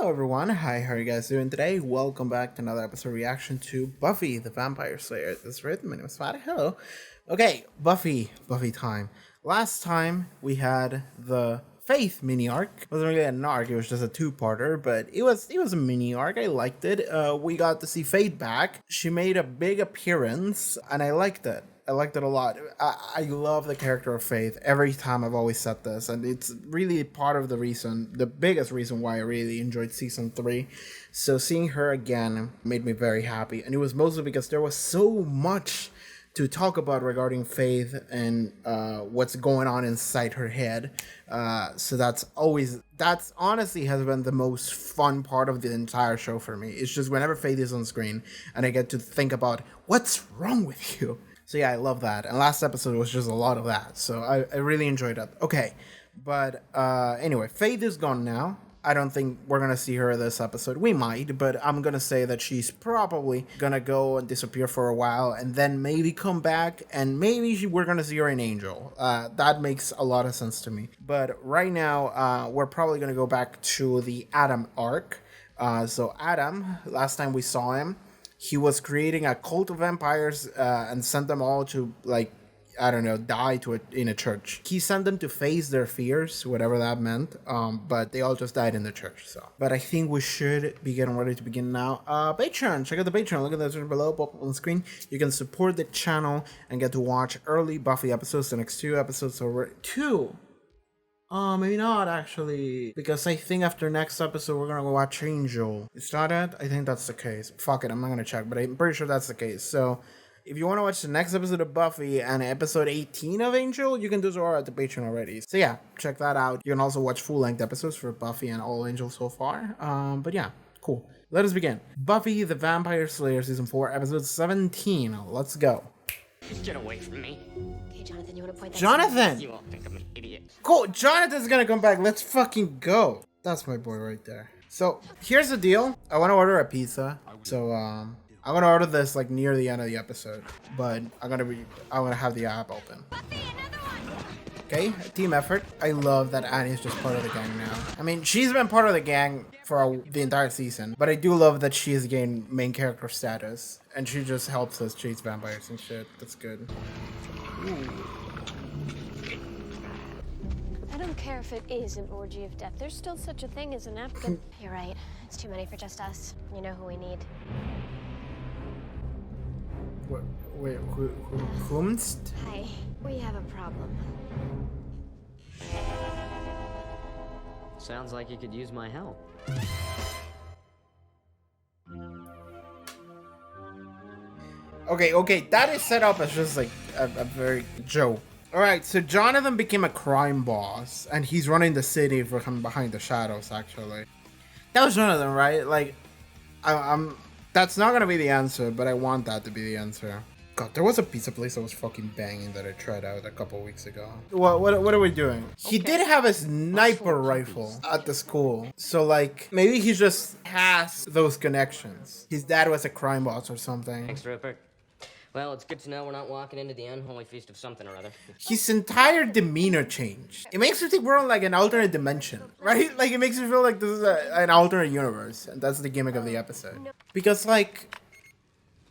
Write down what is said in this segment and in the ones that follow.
Hello everyone, hi, how are you guys doing today? Welcome back to another episode reaction to Buffy the Vampire Slayer. This is Rit, my name is Fatty, hello. Okay, Buffy time. Last time we had the Faith mini arc. It wasn't really an arc, it was just a two-parter, but it was a mini arc. I liked it. We got to see Faith back. She made a big appearance and I liked it. I liked it a lot. I love the character of Faith. Every time I've always said this, and it's really part of the reason, the biggest reason why I really enjoyed season 3. So seeing her again made me very happy, and it was mostly because there was so much to talk about regarding Faith and what's going on inside her head. So that's honestly has been the most fun part of the entire show for me. It's just whenever Faith is on screen and I get to think about what's wrong with you. So yeah, I love that. And last episode was just a lot of that. So I really enjoyed it. Okay. But anyway, Faith is gone now. I don't think we're going to see her this episode. We might, but I'm going to say that she's probably going to go and disappear for a while and then maybe come back and maybe we're going to see her in Angel. That makes a lot of sense to me. But right now, we're probably going to go back to the Adam arc. So Adam, last time we saw him, he was creating a cult of vampires and sent them all to, like, I don't know, die in a church. He sent them to face their fears, whatever that meant, but they all just died in the church, so. But I think we should be getting ready to begin now. Patreon, check out the Patreon, look at the description below, pop up on the screen. You can support the channel and get to watch early Buffy episodes, the next 2 episodes over 2. Maybe not actually, because I think after next episode we're gonna go watch Angel. Is that it? I think that's the case. Fuck it, I'm not gonna check, but I'm pretty sure that's the case. So if you want to watch the next episode of Buffy and episode 18 of Angel, you can do so at the Patreon already. So yeah, check that out. You can also watch full-length episodes for Buffy and all Angel so far. But yeah, cool. Let us begin. Buffy the Vampire Slayer season 4 episode 17. Let's go. Get away from me. Okay, Jonathan, you want to point that Jonathan! You all think I'm an idiot. Cool, Jonathan's gonna come back. Let's fucking go. That's my boy right there. So here's the deal. I want to order a pizza. So I'm gonna order this like near the end of the episode, but I'm gonna have the app open. Okay, team effort. I love that Annie's just part of the gang now. I mean, she's been part of the gang for the entire season, but I do love that she has gained main character status, and she just helps us chase vampires and shit. That's good. Ooh. I don't care if it is an orgy of death. There's still such a thing as a napkin. You're right. It's too many for just us. You know who we need. Wait, whomst? Hi. We have a problem. Sounds like you could use my help. Okay, that is set up as just like a very joke. Alright, so Jonathan became a crime boss, and he's running the city from behind the shadows, actually. That was Jonathan, right? Like, I'm that's not gonna be the answer, but I want that to be the answer. God, there was a pizza place that was fucking banging that I tried out a couple weeks ago. What are we doing? He did have a sniper rifle at the school. So, like, maybe he just has those connections. His dad was a crime boss or something. Thanks, Rupert. Well, it's good to know we're not walking into the unholy feast of something or other. His entire demeanor changed. It makes me think we're on like an alternate dimension, right? Like it makes me feel like this is an alternate universe, and that's the gimmick of the episode. Because like,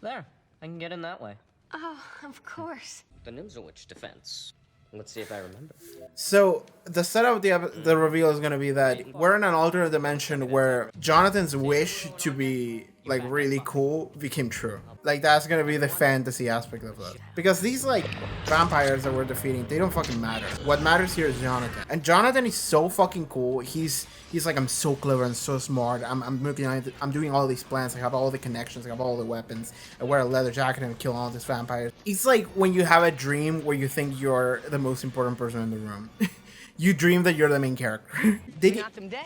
There, I can get in that way. Oh, of course. The Nimzowitch defense. Let's see if I remember. so the setup of the reveal is gonna be that we're in an alternate dimension where Jonathan's wish to be like really cool became true. Like that's gonna be the fantasy aspect of it. Because these like vampires that we're defeating, they don't fucking matter. What matters here is Jonathan. And Jonathan is so fucking cool. He's like, I'm so clever and so smart. I'm doing all these plans. I have all the connections. I have all the weapons. I wear a leather jacket and kill all these vampires. It's like when you have a dream where you think you're the most important person in the room. You dream that you're the main character.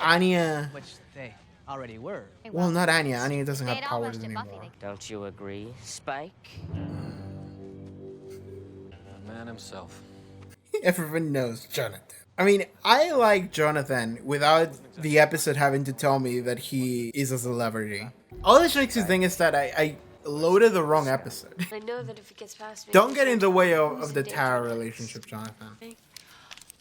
Anya. Which they already were. Well, not Anya. Anya doesn't have powers anymore. Don't you agree, Spike? The man himself. Everyone knows Jonathan. I mean, I like Jonathan without the episode having to tell me that he is a celebrity. All this makes me think is that I loaded the wrong episode. I know that if it gets past me, Don't get in the way of the Tara relationship, Jonathan.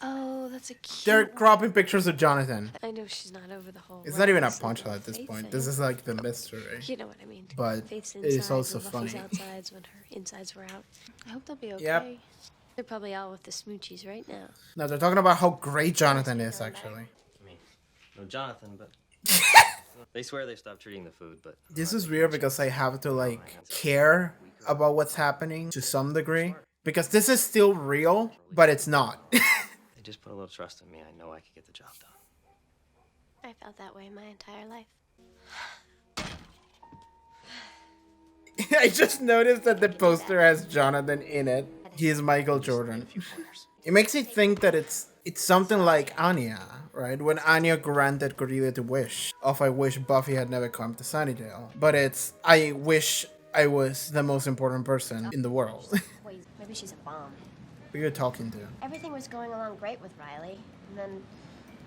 Oh, that's a cute They're one. cropping pictures of Jonathan. I know she's not over the whole. It's not even a Riley's punchline little at this Faith point. thing. This is like the mystery. You know what I mean. But Faith's it is insides also and Buffy's funny. outsides when her insides were out. I hope they'll be okay. Yep. They're probably all with the smoochies right now. No, they're talking about how great Jonathan is, actually. I mean, no Jonathan, but they swear they stopped treating the food, but This is weird because I have to, like, care about what's happening to some degree. Because this is still real, but it's not. they just put a little trust in me. I know I could get the job done. I felt that way my entire life. I just noticed that the poster has Jonathan in it. He's Michael Jordan. It makes me think that it's something like Anya, right? When Anya granted Cordelia the wish of I wish Buffy had never come to Sunnydale. But it's I wish I was the most important person in the world. Wait, maybe she's a bomb. Who are you talking to? Everything was going along great with Riley, and then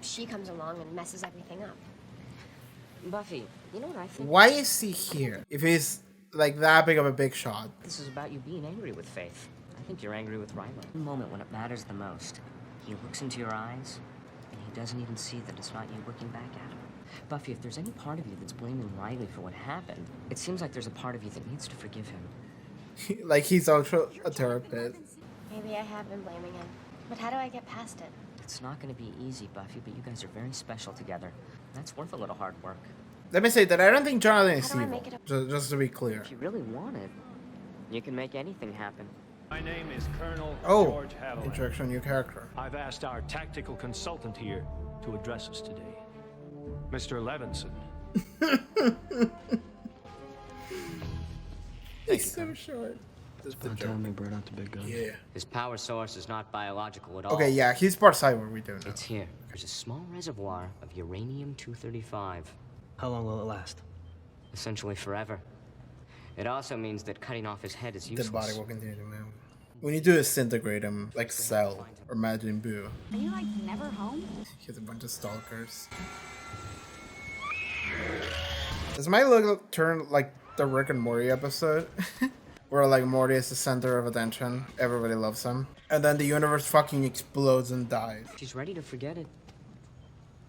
she comes along and messes everything up. Buffy, you know what I think? Why is he here? If he's like that big of a big shot. This is about you being angry with Faith. I think you're angry with Riley. The moment when it matters the most, he looks into your eyes, and he doesn't even see that it's not you looking back at him. Buffy, if there's any part of you that's blaming Riley for what happened, it seems like there's a part of you that needs to forgive him. Like he's also a therapist. Maybe I have been blaming him, but how do I get past it? It's not going to be easy, Buffy, but you guys are very special together. That's worth a little hard work. Let me say that I don't think Jonathan is How do I evil. make it up? Just to be clear. If you really want it, you can make anything happen. My name is Colonel Oh, George Haviland. introduction, new character. I've asked our tactical consultant here to address us today. Mr. Levinson. He's so short. Don't tell me brought out the big guns. Yeah. His power source is not biological at all. Okay, yeah, he's part cyber, we do know. It's here. There's a small reservoir of uranium-235. How long will it last? Essentially forever. It also means that cutting off his head is The useless. body will continue to move. We need to disintegrate him, like Cell or Majin Buu. Are you like never home? He has a bunch of stalkers. Does my look turn like the Rick and Morty episode? Where like Morty is the center of attention, everybody loves him. And then the universe fucking explodes and dies. She's ready to forget it.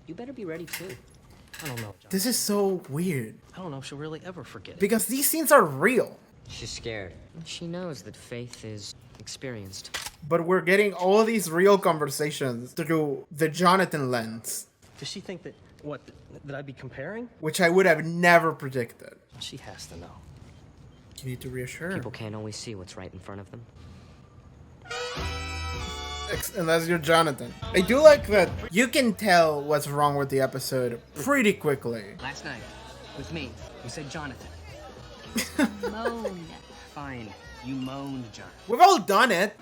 You better be ready too. I don't know, John. This is so weird. I don't know if she'll really ever forget it. Because these scenes are real. She's scared. She knows that Faith is experienced. But we're getting all these real conversations through the Jonathan lens, Does she think that, that I'd be comparing? which I would have never predicted. She has to know. You need to reassure her. People can't always see what's right in front of them. Unless you're Jonathan. I do like that you can tell what's wrong with the episode pretty quickly. Last night, with me, you said Jonathan. Moan. Fine, you moaned, John. We've all done it.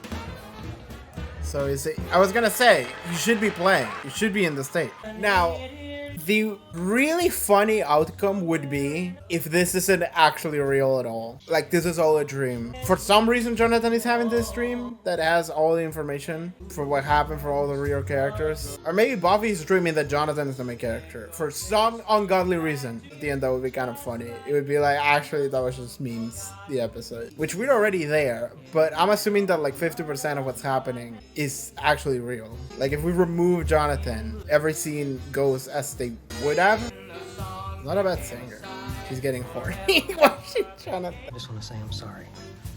So is it? I was gonna say you should be playing. You should be in the state. Now, the really funny outcome would be if this isn't actually real at all. Like this is all a dream. For some reason, Jonathan is having this dream that has all the information for what happened for all the real characters. Or maybe Buffy's dreaming that Jonathan is the main character. For some ungodly reason, at the end that would be kind of funny. It would be like, actually, that was just memes, the episode. Which we're already there, but I'm assuming that like 50% of what's happening is actually real. Like if we remove Jonathan, every scene goes as they would have. Not a bad singer. She's getting horny. Why is she trying to... I just want to say I'm sorry.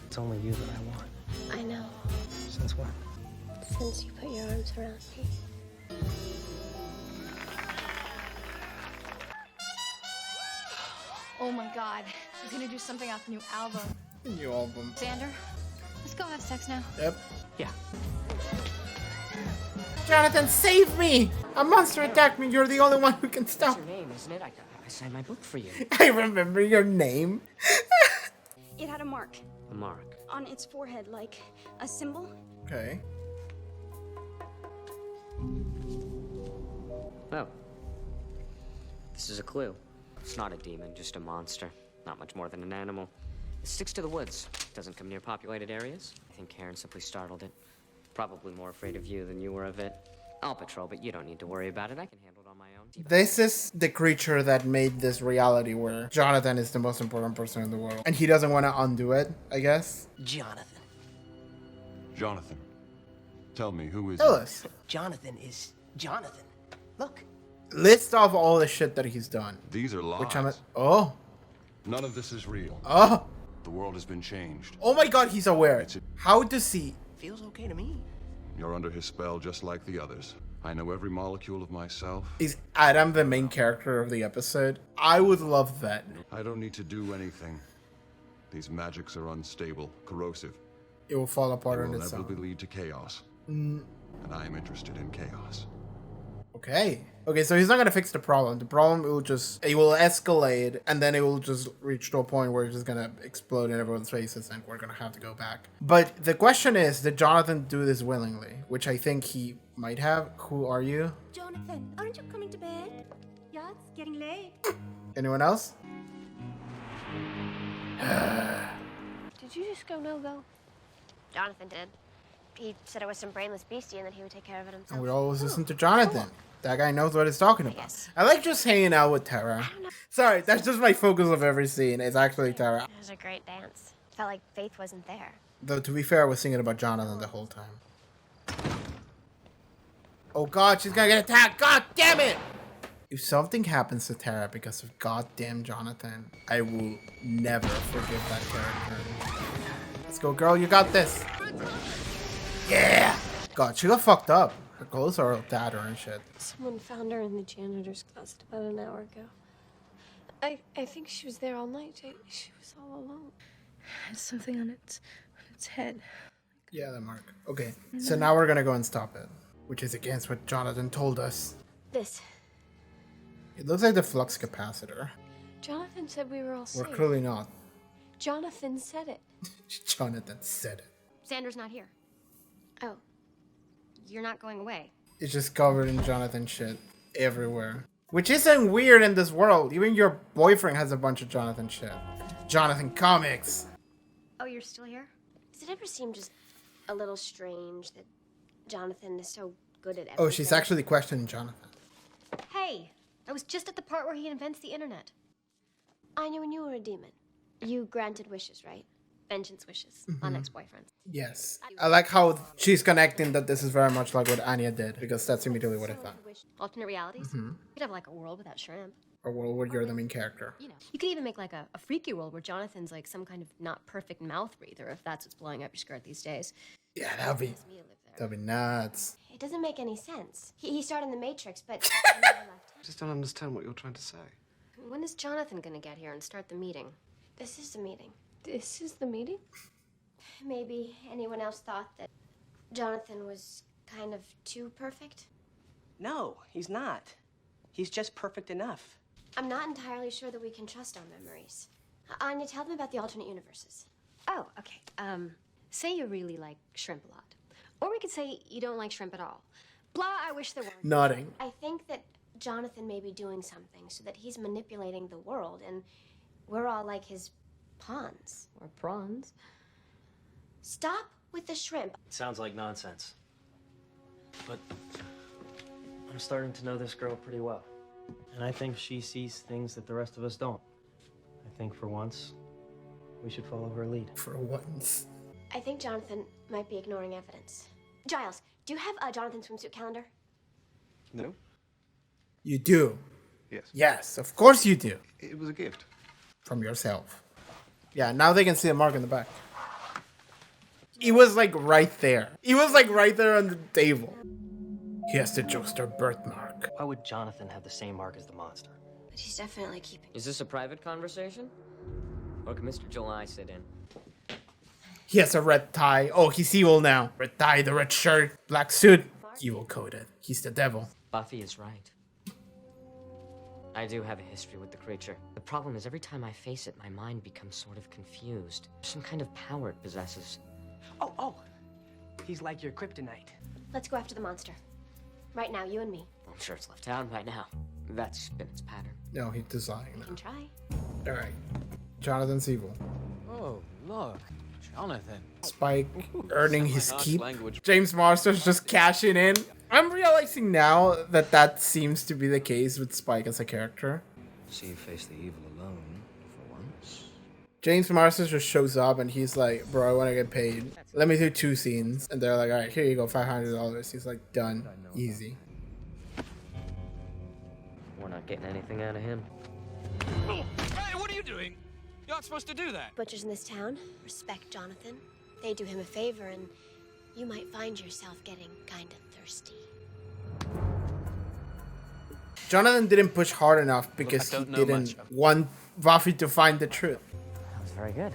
It's only you that I want. I know. Since when? Since you put your arms around me. Oh my god. He's gonna do something off the new album. New album. Xander, let's go have sex now. Yep. Yeah. Jonathan, save me! A monster attacked me. You're the only one who can stop. That's your name, isn't it? I signed my book for you. I remember your name. It had a mark A mark. on its forehead, like a symbol. Okay. Oh. This is a clue. It's not a demon, just a monster. Not much more than an animal. It sticks to the woods. Doesn't come near populated areas. I think Karen simply startled it. Probably more afraid of you than you were of it. I'll patrol, but you don't need to worry about it. I can handle it on my own. This is the creature that made this reality where Jonathan is the most important person in the world. And he doesn't want to undo it, I guess. Jonathan. Jonathan, Tell me, who is Tell he? us. Jonathan is Jonathan. Look. List off all the shit that he's done. These are lies. Which I'm oh. None of this is real. Oh. The world has been changed. Oh my god, he's aware. How does he? Feels okay to me. You're under his spell just like the others. I know every molecule of myself. Is Adam the main character of the episode? I would love that. I don't need to do anything. These magics are unstable, corrosive. It will fall They apart on will its inevitably own. lead to chaos. And I am interested in chaos. Okay. Okay, so he's not gonna fix the problem. The problem will just it will escalate, and then it will just reach to a point where it's just gonna explode in everyone's faces, and we're gonna have to go back. But the question is, did Jonathan do this willingly? Which I think he might have. Who are you? Jonathan, aren't you coming to bed? Yeah, it's getting late. Anyone else? Did you just go no-go? Jonathan did. He said it was some brainless beastie and that he would take care of it himself. And we always listen to Jonathan. That guy knows what he's talking about. guess. I like just hanging out with Tara. Sorry, that's just my focus of every scene. It's actually Tara. It was a great dance. Felt like Faith wasn't there. Though, to be fair, I was thinking about Jonathan the whole time. Oh god, she's gonna get attacked! God damn it! If something happens to Tara because of goddamn Jonathan, I will never forgive that character. Let's go, girl, you got this! Yeah! God, she got fucked up. Her clothes are all tattered and shit. Someone found her in the janitor's closet about an hour ago. I think she was there all night. She was all alone. Has something on its head. Yeah, that mark. Okay, so now we're gonna go and stop it. Which is against what Jonathan told us. This. It looks like the flux capacitor. Jonathan said we were all We're safe. clearly not. Jonathan said it. Jonathan said it. Sanders not here. Oh. You're not going away. It's just covered in Jonathan shit everywhere. Which isn't weird in this world. Even your boyfriend has a bunch of Jonathan shit. Jonathan comics. Oh, you're still here? Does it ever seem just a little strange that Jonathan is so good at everything? Oh, she's actually questioning Jonathan. Hey, I was just at the part where he invents the internet. I knew when you were a demon. You granted wishes, right? Vengeance wishes on ex-boyfriends. Yes. I like how she's connecting that this is very much like what Anya did, because that's immediately what I thought. Alternate realities. You could have like a world without shrimp. Or world where you're the main character. You know, you could even make like a freaky world where Jonathan's like some kind of not perfect mouth breather, if that's what's blowing up your skirt these days. Yeah, that'd be nuts. It doesn't make any sense. He started in the Matrix, but he never left. I just don't understand what you're trying to say. When is Jonathan gonna get here and start the meeting? This is the meeting. This is the meeting? Maybe anyone else thought that Jonathan was kind of too perfect? No, he's not. He's just perfect enough. I'm not entirely sure that we can trust our memories. Anya, tell them about the alternate universes. Oh, okay. Say you really like shrimp a lot. Or we could say you don't like shrimp at all. Blah, I wish there weren't. Nodding. I think that Jonathan may be doing something so that he's manipulating the world and we're all like his pawns. Or prawns. Stop with the shrimp. Sounds like nonsense. But I'm starting to know this girl pretty well. And I think she sees things that the rest of us don't. I think for once, we should follow her lead. For once. I think Jonathan might be ignoring evidence. Giles, do you have Jonathan's swimsuit calendar? No? You do. Yes. Yes, of course you do. It was a gift. From yourself. Yeah, now they can see a mark in the back. He was like right there. He was like right there on the table. He has the jokester birthmark. Why would Jonathan have the same mark as the monster? But he's definitely keeping. Is this a private conversation? Or can Mr. July sit in? He has a red tie. Oh, he's evil now. Red tie, the red shirt, black suit. Evil coded. He's the devil. Buffy is right. I do have a history with the creature. The problem is every time I face it, my mind becomes sort of confused. Some kind of power it possesses. Oh. He's like your kryptonite. Let's go after the monster. Right now, you and me. I'm sure it's left town by now. That's been its pattern. No, he's designing We can try. Alright. Jonathan's evil. Oh, look. Jonathan. Spike earning his keep. James Marsters just cashing in. I'm realizing now that that seems to be the case with Spike as a character. See you face the evil alone for once. James Marsden just shows up and he's like, bro, I want to get paid. Let me do 2 scenes. And they're like, all right, here you go, $500. He's like, done. Easy. We're not getting anything out of him. Hey, what are you doing? You're not supposed to do that. Butchers in this town respect Jonathan. They do him a favor, and you might find yourself getting kind of thirsty. Jonathan didn't push hard enough because he didn't want Buffy to find the truth. That was very good.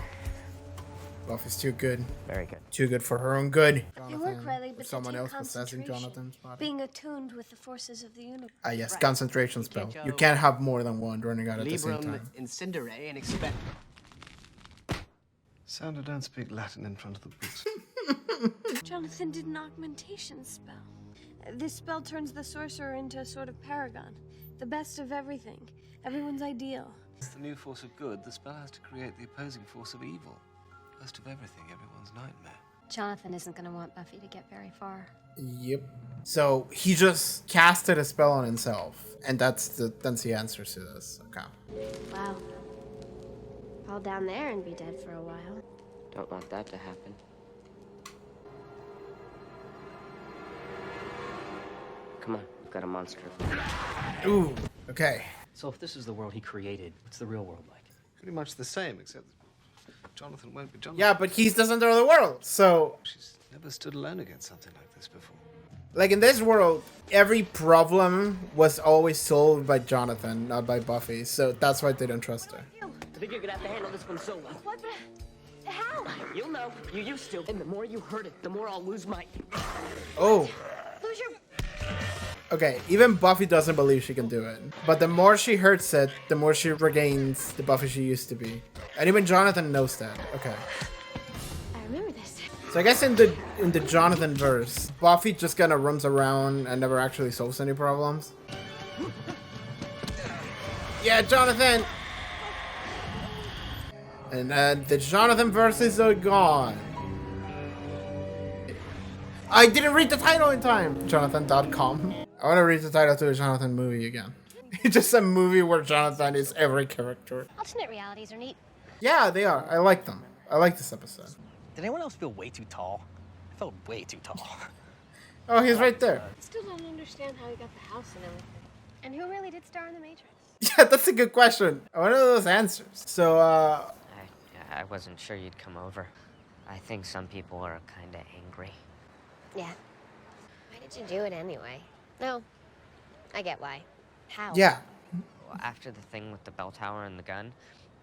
Buffy's too good. Very good. Too good for her own good. They work, Riley, but Someone they else take possessing concentration. Jonathan's body. Being attuned with the forces of the universe. Ah, yes, concentration spell. You can't have more than one running out at the same Librum time. incendere and expect. Sound I don't speak Latin in front of the books. Jonathan did an augmentation spell. This spell turns the sorcerer into a sort of paragon. The best of everything. Everyone's ideal. It's the new force of good. The spell has to create the opposing force of evil. Most of everything, everyone's nightmare. Jonathan isn't going to want Buffy to get very far. Yep. So he just casted a spell on himself, and that's the answer to this. Okay. Wow. Fall down there and be dead for a while. Don't want that to happen. Come on, we've got a monster. Ooh. Okay. So if this is the world he created, what's the real world like? Pretty much the same, except Jonathan won't be Jonathan. Yeah, but he's the center of the world, so She's never stood alone against something like this before. like in this world, every problem was always solved by Jonathan, not by Buffy. So that's why they don't trust her. I think you're gonna have to handle this one solo. What? But how? You'll know. You used to. And the more you hurt it, the more I'll lose my... Oh. Lose your... Okay, even Buffy doesn't believe she can do it. But the more she hurts it, the more she regains the Buffy she used to be. And even Jonathan knows that. Okay. I remember this. So I guess in the Jonathan verse, Buffy just kind of roams around and never actually solves any problems. Yeah, Jonathan! And the Jonathan verse is gone. I didn't read the title in time! Jonathan.com. I want to read the title to a Jonathan movie again. It's just a movie where Jonathan is every character. Alternate realities are neat. Yeah, they are. I like them. I like this episode. Did anyone else feel way too tall? I felt way too tall. Oh, he's right there. I still don't understand how he got the house and everything. And who really did star in The Matrix? Yeah, that's a good question. I want to know those answers. So, I wasn't sure you'd come over. I think some people are kind of angry. Yeah. Why did you do it anyway? No. I get why. How? yeah. Well, after the thing with the bell tower and the gun,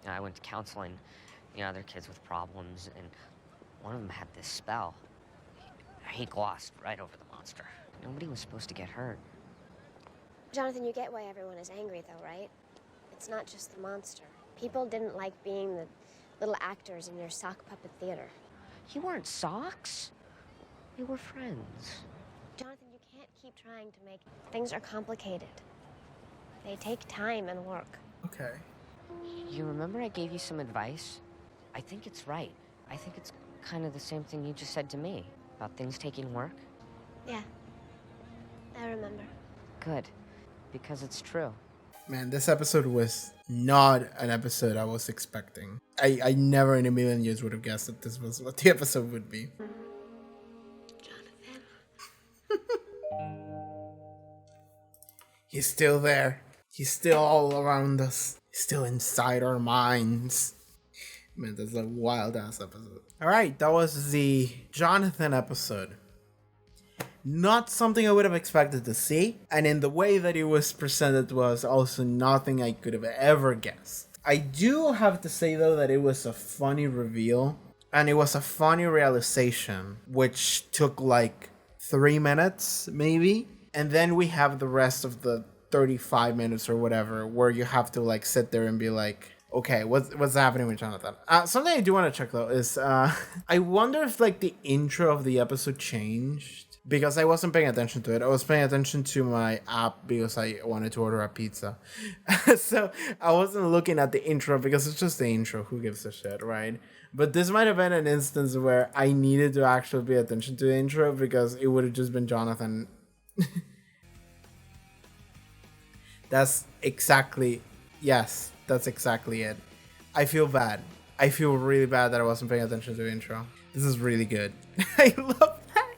I went to counseling, other kids with problems, and one of them had this spell. He glossed right over the monster. Nobody was supposed to get hurt. Jonathan, you get why everyone is angry, though, right? It's not just the monster. People didn't like being the little actors in your sock puppet theater. You weren't socks. We were friends. Jonathan, you can't keep trying to make... Things are complicated. They take time and work. Okay. You remember I gave you some advice? I think it's right. I think it's kind of the same thing you just said to me about things taking work. Yeah. I remember. Good. Because it's true. Man, this episode was not an episode I was expecting. I never in a million years would have guessed that this was what the episode would be. Jonathan. He's still there. He's still all around us. He's still inside our minds. Man, that's a wild ass episode. Alright, that was the Jonathan episode. Not something I would have expected to see, and in the way that it was presented was also nothing I could have ever guessed. I do have to say though that it was a funny reveal, and it was a funny realization, which took like 3 minutes maybe, and then we have the rest of the 35 minutes or whatever where you have to like sit there and be like, okay, what's happening with Jonathan? Something I do want to check though is I wonder if like the intro of the episode changed. Because I wasn't paying attention to it. I was paying attention to my app because I wanted to order a pizza. So I wasn't looking at the intro because it's just the intro. Who gives a shit, right? But this might have been an instance where I needed to actually pay attention to the intro because it would have just been Jonathan. That's exactly it. I feel bad. I feel really bad that I wasn't paying attention to the intro. This is really good. I love that.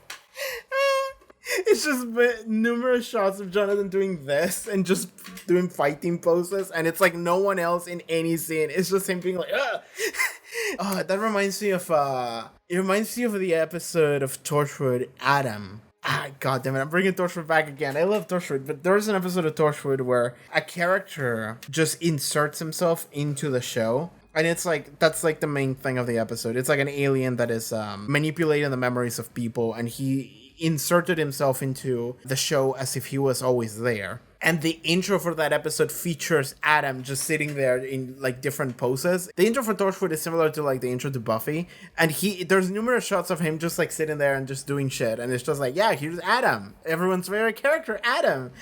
It's just numerous shots of Jonathan doing this and just doing fighting poses, and it's like no one else in any scene. It's just him being like, ah. Oh, that reminds me of the episode of Torchwood, Adam. God damn it, I'm bringing Torchwood back again. I love Torchwood, but there's an episode of Torchwood where a character just inserts himself into the show. And it's like, that's like the main thing of the episode. It's like an alien that is manipulating the memories of people, and he inserted himself into the show as if he was always there. And the intro for that episode features Adam just sitting there in like different poses. The intro for Torchwood is similar to like the intro to Buffy. And there's numerous shots of him just like sitting there and just doing shit. And it's just like, yeah, here's Adam. Everyone's favorite character, Adam.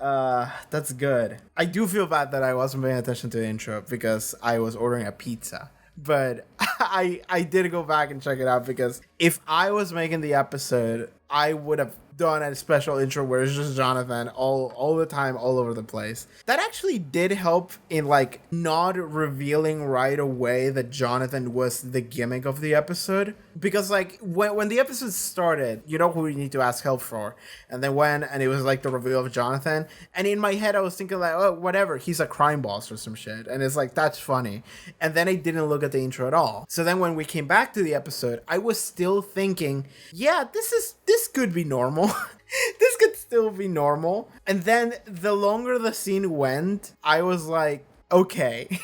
That's good. I do feel bad that I wasn't paying attention to the intro because I was ordering a pizza. But I did go back and check it out because if I was making the episode, I would have done a special intro where it's just Jonathan all the time, all over the place. That actually did help in like not revealing right away that Jonathan was the gimmick of the episode, because like when the episode started, you know who you need to ask help for, and then and it was like the reveal of Jonathan, and in my head I was thinking like, oh, whatever, he's a crime boss or some shit, and it's like, that's funny. And then I didn't look at the intro at all. So then when we came back to the episode, I was still thinking, yeah, this could be normal. This could still be normal. And then the longer the scene went, I was like, okay.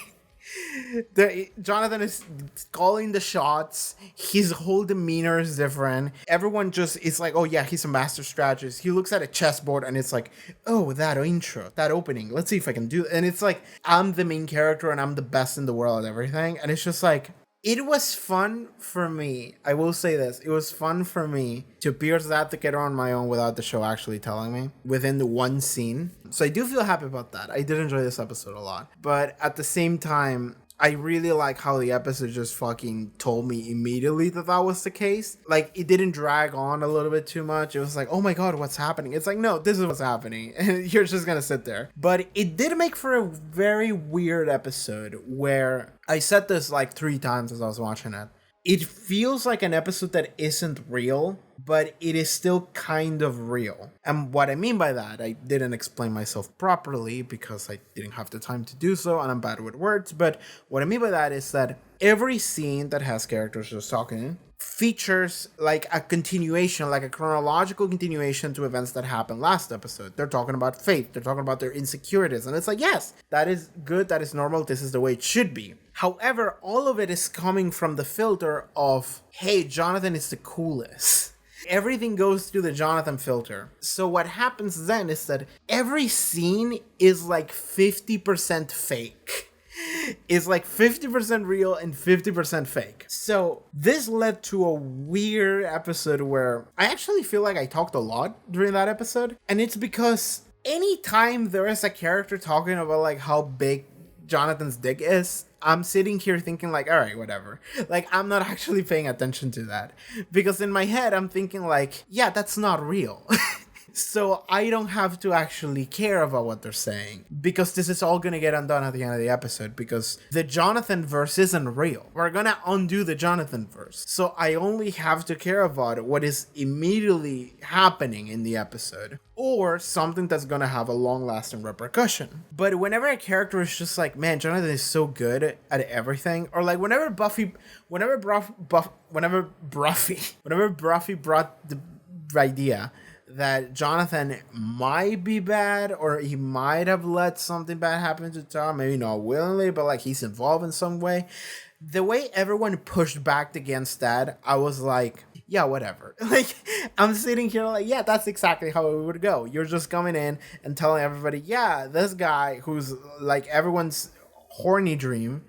Jonathan is calling the shots. His whole demeanor is different. Everyone just is like, oh yeah, he's a master strategist. He looks at a chessboard and it's like, oh, that intro, that opening, let's see if I can do it. And it's like, I'm the main character and I'm the best in the world at everything. And it's just like, it was fun for me. I will say this. It was fun for me to pierce that together on my own without the show actually telling me within the one scene. So I do feel happy about that. I did enjoy this episode a lot. But at the same time, I really like how the episode just fucking told me immediately that was the case. Like, it didn't drag on a little bit too much. It was like, oh my god, what's happening? It's like, no, this is what's happening. And you're just gonna sit there. But it did make for a very weird episode where I said this like 3 times as I was watching it. It feels like an episode that isn't real, but it is still kind of real. And what I mean by that, I didn't explain myself properly because I didn't have the time to do so, and I'm bad with words. But what I mean by that is that every scene that has characters just talking features like a continuation, like a chronological continuation to events that happened last episode. They're talking about faith. They're talking about their insecurities. And it's like, yes, that is good. That is normal. This is the way it should be. However, all of it is coming from the filter of, hey, Jonathan is the coolest. Everything goes through the Jonathan filter. So what happens then is that every scene is like 50% fake. It's like 50% real and 50% fake. So this led to a weird episode where I actually feel like I talked a lot during that episode. And it's because anytime there is a character talking about like how big Jonathan's dick is, I'm sitting here thinking like, all right, whatever. Like, I'm not actually paying attention to that. Because in my head, I'm thinking like, yeah, that's not real. So I don't have to actually care about what they're saying, because this is all gonna get undone at the end of the episode, because the Jonathan verse isn't real. We're gonna undo the Jonathan verse. So I only have to care about what is immediately happening in the episode, or something that's gonna have a long-lasting repercussion. But whenever a character is just like, man, Jonathan is so good at everything, or like whenever Buffy brought the idea that Jonathan might be bad, or he might have let something bad happen to Tom, maybe not willingly, but like he's involved in some way. The way everyone pushed back against that, I was like, yeah, whatever. Like, I'm sitting here like, yeah, that's exactly how it would go. You're just coming in and telling everybody, yeah, this guy who's like everyone's horny dream,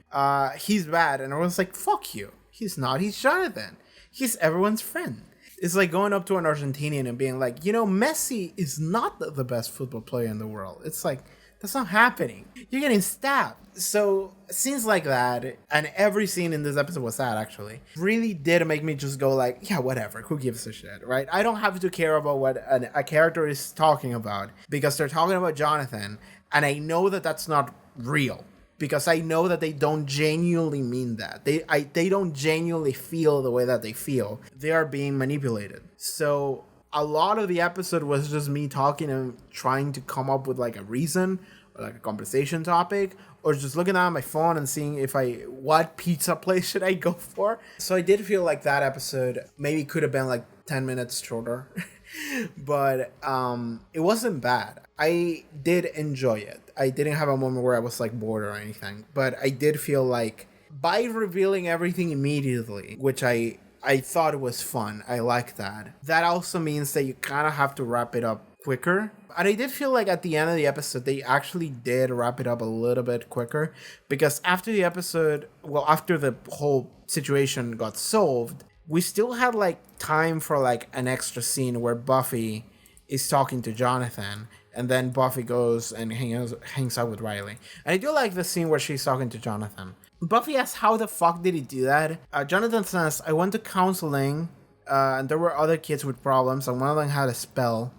he's bad. And everyone's like, fuck you. He's not. He's Jonathan. He's everyone's friend. It's like going up to an Argentinian and being like, you know, Messi is not the best football player in the world. It's like, that's not happening. You're getting stabbed. So scenes like that, and every scene in this episode was that actually, really did make me just go like, yeah, whatever. Who gives a shit, right? I don't have to care about what a character is talking about, because they're talking about Jonathan, and I know that that's not real. because I know that they don't genuinely mean that. They don't genuinely feel the way that they feel. They are being manipulated. So a lot of the episode was just me talking and trying to come up with like a reason or like a conversation topic, or just looking at my phone and seeing what pizza place should I go for. So I did feel like that episode maybe could have been like 10 minutes shorter. But it wasn't bad. I did enjoy it. I didn't have a moment where I was like bored or anything, but I did feel like by revealing everything immediately, which I thought it was fun. I like that. That also means that you kind of have to wrap it up quicker. And I did feel like at the end of the episode, they actually did wrap it up a little bit quicker, because after the episode, well, after the whole situation got solved, we still had like time for like an extra scene where Buffy is talking to Jonathan, and then Buffy goes and hangs out with Riley. And I do like the scene where she's talking to Jonathan. Buffy asks how the fuck did he do that? Jonathan says, I went to counseling, and there were other kids with problems, and one of them had a spell.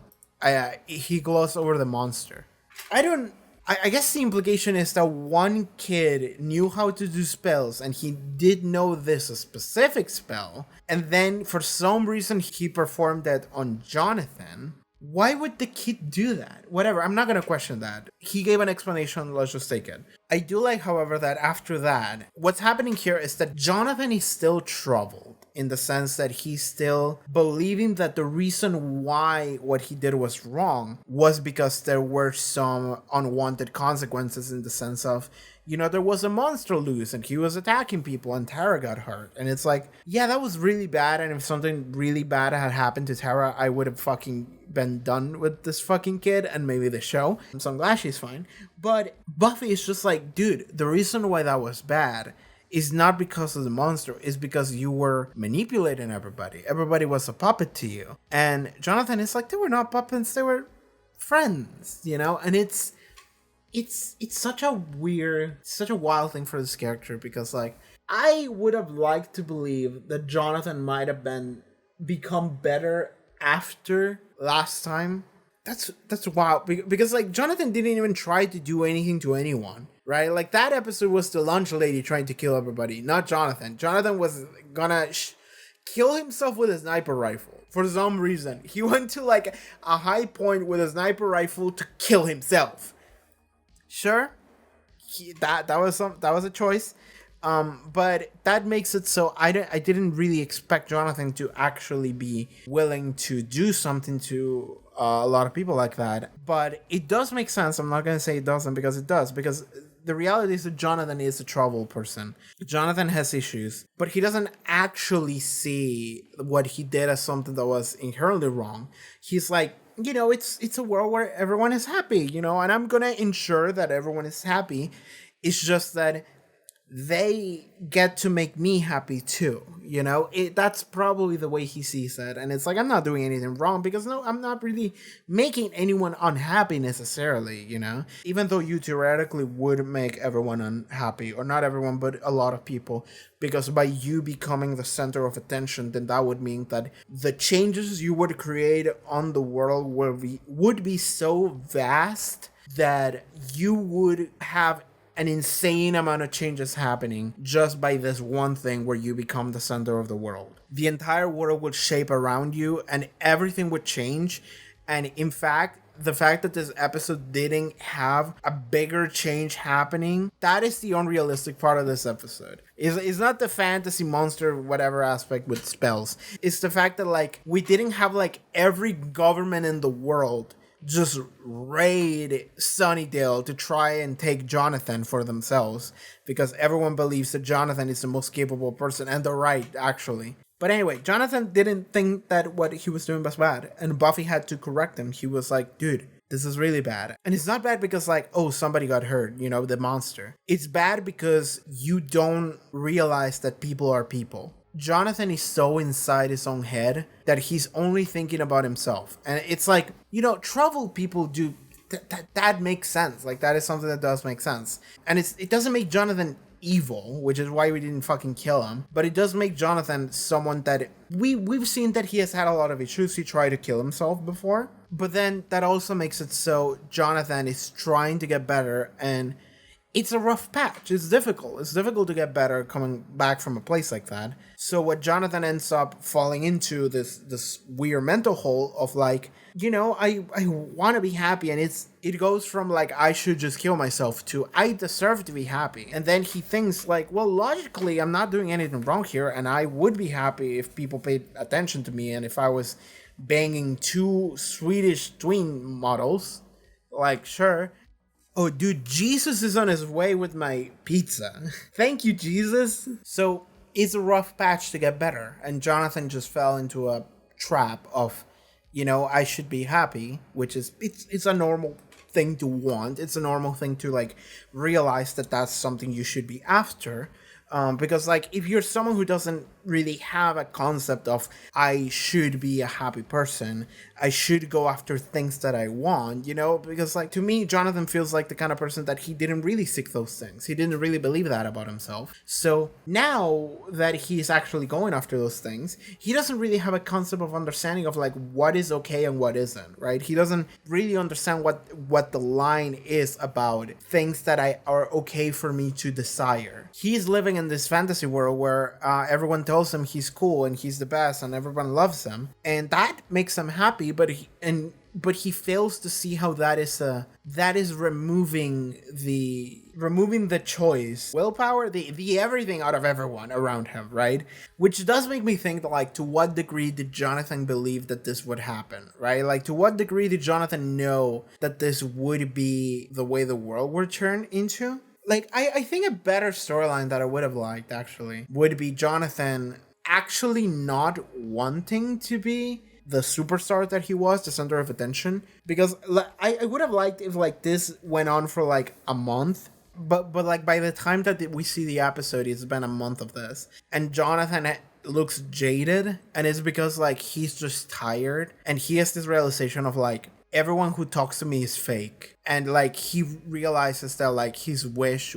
He glossed over the monster. I guess the implication is that one kid knew how to do spells, and he did know this a specific spell, and then for some reason he performed that on Jonathan. Why would the kid do that? Whatever, I'm not gonna question that. He gave an explanation, let's just take it. I do like, however, that after that, what's happening here is that Jonathan is still troubled, in the sense that he's still believing that the reason why what he did was wrong was because there were some unwanted consequences, in the sense of, you know, there was a monster loose and he was attacking people and Tara got hurt. And it's like, yeah, that was really bad. And if something really bad had happened to Tara, I would have fucking been done with this fucking kid and maybe the show. So I'm glad she's fine. But Buffy is just like, dude, the reason why that was bad is not because of the monster, it's because you were manipulating everybody. Everybody was a puppet to you. And Jonathan is like, they were not puppets, they were friends, you know? And it's such a wild thing for this character, because like, I would have liked to believe that Jonathan might have become better after last time. That's wild, because like Jonathan didn't even try to do anything to anyone, right? Like that episode was the lunch lady trying to kill everybody, not Jonathan. Jonathan was gonna kill himself with a sniper rifle for some reason. He went to like a high point with a sniper rifle to kill himself. Sure, that was a choice, but that makes it so I didn't really expect Jonathan to actually be willing to do something to a lot of people like that. But it does make sense. I'm not gonna say it doesn't, because it does, because the reality is that Jonathan is a troubled person. Jonathan has issues, but he doesn't actually see what he did as something that was inherently wrong. He's like, you know, it's a world where everyone is happy, you know, and I'm gonna ensure that everyone is happy. It's just that they get to make me happy too, you know? That's probably the way he sees it. And it's like, I'm not doing anything wrong, because no, I'm not really making anyone unhappy necessarily, you know? Even though you theoretically would make everyone unhappy, or not everyone, but a lot of people, because by you becoming the center of attention, then that would mean that the changes you would create on the world would be so vast that you would have an insane amount of changes happening just by this one thing where you become the center of the world. The entire world would shape around you and everything would change. And in fact, the fact that this episode didn't have a bigger change happening, that is the unrealistic part of this episode. It's not the fantasy monster whatever aspect with spells. It's the fact that like we didn't have like every government in the world just raid Sunnydale to try and take Jonathan for themselves, because everyone believes that Jonathan is the most capable person, and they're right, actually. But anyway, Jonathan didn't think that what he was doing was bad, and Buffy had to correct him. He was like, dude, this is really bad. And it's not bad because like, oh, somebody got hurt, you know, the monster. It's bad because you don't realize that people are people. Jonathan is so inside his own head that he's only thinking about himself. And it's like, you know, troubled people do that makes sense. Like that is something that does make sense. And it doesn't make Jonathan evil, which is why we didn't fucking kill him, but it does make Jonathan someone that we've seen that he has had a lot of issues. He tried to kill himself before, but then that also makes it so Jonathan is trying to get better, and it's a rough patch. It's difficult. It's difficult to get better coming back from a place like that. So what Jonathan ends up falling into this weird mental hole of like, I want to be happy, and it goes from like I should just kill myself to I deserve to be happy. And then he thinks like, well, logically I'm not doing anything wrong here, and I would be happy if people paid attention to me and if I was banging two Swedish twin models. Like, sure. Oh, dude, Jesus is on his way with my pizza. Thank you, Jesus. So it's a rough patch to get better. And Jonathan just fell into a trap of, I should be happy, which is, it's a normal thing to want. It's a normal thing to like realize that that's something you should be after. Because like if you're someone who doesn't really have a concept of I should be a happy person, I should go after things that I want, because like to me Jonathan feels like the kind of person that he didn't really seek those things. He didn't really believe that about himself. So now that he's actually going after those things, he doesn't really have a concept of understanding of like what is okay and what isn't, right? He doesn't really understand what the line is about things that are okay for me to desire. He's living in this fantasy world where everyone tells him he's cool and he's the best and everyone loves him, and that makes him happy, but he fails to see how that is removing the choice, willpower, the everything out of everyone around him, right? Which does make me think that like to what degree did Jonathan believe that this would happen, right? Like to what degree did Jonathan know that this would be the way the world would turn into? Like, I think a better storyline that I would have liked, actually, would be Jonathan actually not wanting to be the superstar that he was, the center of attention. Because I would have liked if, like, this went on for, like, a month. But like, by the time that we see the episode, it's been a month of this. And Jonathan looks jaded. And it's because, like, he's just tired. And he has this realization of, like, everyone who talks to me is fake. And like he realizes that like his wish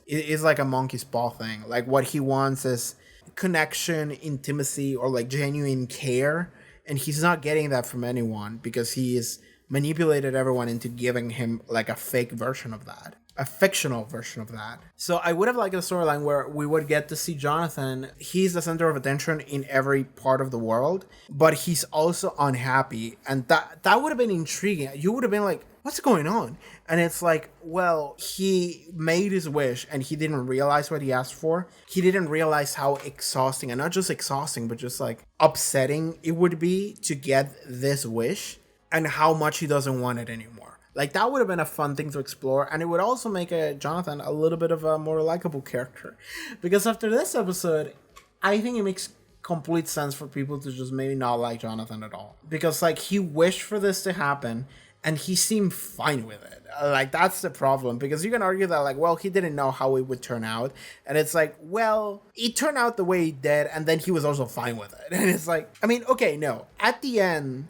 is like a monkey's paw thing. Like what he wants is connection, intimacy, or like genuine care, and he's not getting that from anyone because he is manipulated everyone into giving him like a fake version of that, a fictional version of that. So I would have liked a storyline where we would get to see Jonathan. He's the center of attention in every part of the world, but he's also unhappy, and that would have been intriguing. You would have been like, what's going on? And it's like, well, he made his wish and he didn't realize what he asked for. He didn't realize how exhausting, and not just exhausting, but just like upsetting it would be to get this wish, and how much he doesn't want it anymore. Like, that would have been a fun thing to explore, and it would also make Jonathan a little bit of a more likable character. Because after this episode, I think it makes complete sense for people to just maybe not like Jonathan at all. Because, like, he wished for this to happen, and he seemed fine with it. Like, that's the problem. Because you can argue that, like, well, he didn't know how it would turn out. And it's like, well, it turned out the way it did, and then he was also fine with it. And it's like, I mean, okay, no. At the end,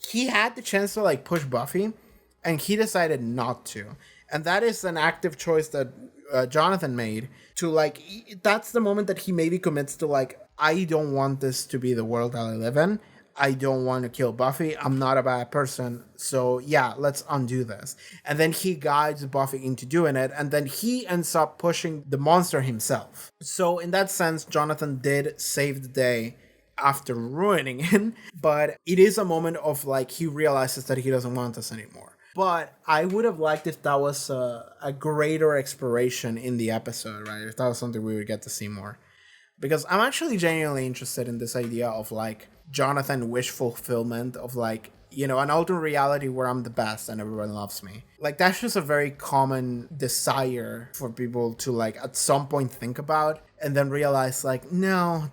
he had the chance to like push Buffy, and he decided not to. And that is an active choice that Jonathan made to like, that's the moment that he maybe commits to like, I don't want this to be the world that I live in. I don't want to kill Buffy. I'm not a bad person. So yeah, let's undo this. And then he guides Buffy into doing it. And then he ends up pushing the monster himself. So in that sense, Jonathan did save the day after ruining it, but it is a moment of like he realizes that he doesn't want this anymore. But I would have liked if that was a greater exploration in the episode, right? If that was something we would get to see more. Because I'm actually genuinely interested in this idea of like Jonathan wish fulfillment of like, an alternate reality where I'm the best and everyone loves me. Like, that's just a very common desire for people to like at some point think about and then realize like, no,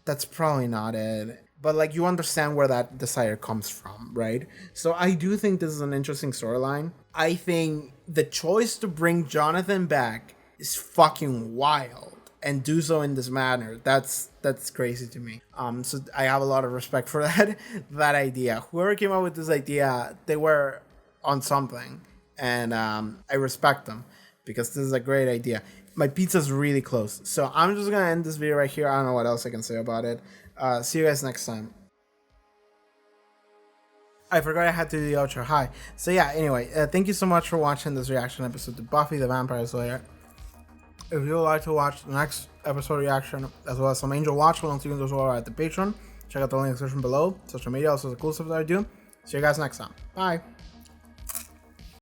that's probably not it. But like, you understand where that desire comes from, right? So I do think this is an interesting storyline. I think the choice to bring Jonathan back is fucking wild, and do so in this manner. That's crazy to me. So I have a lot of respect for that idea. Whoever came up with this idea, they were on something, and I respect them because this is a great idea. My pizza's really close. So I'm just going to end this video right here. I don't know what else I can say about it. See you guys next time. I forgot I had to do the outro. Hi. So yeah, anyway, thank you so much for watching this reaction episode to Buffy the Vampire Slayer. If you would like to watch the next episode reaction, as well as some Angel Watch alongs, you can go as well at the Patreon. Check out the link in the description below. Social media, also the cool stuff that I do. See you guys next time. Bye.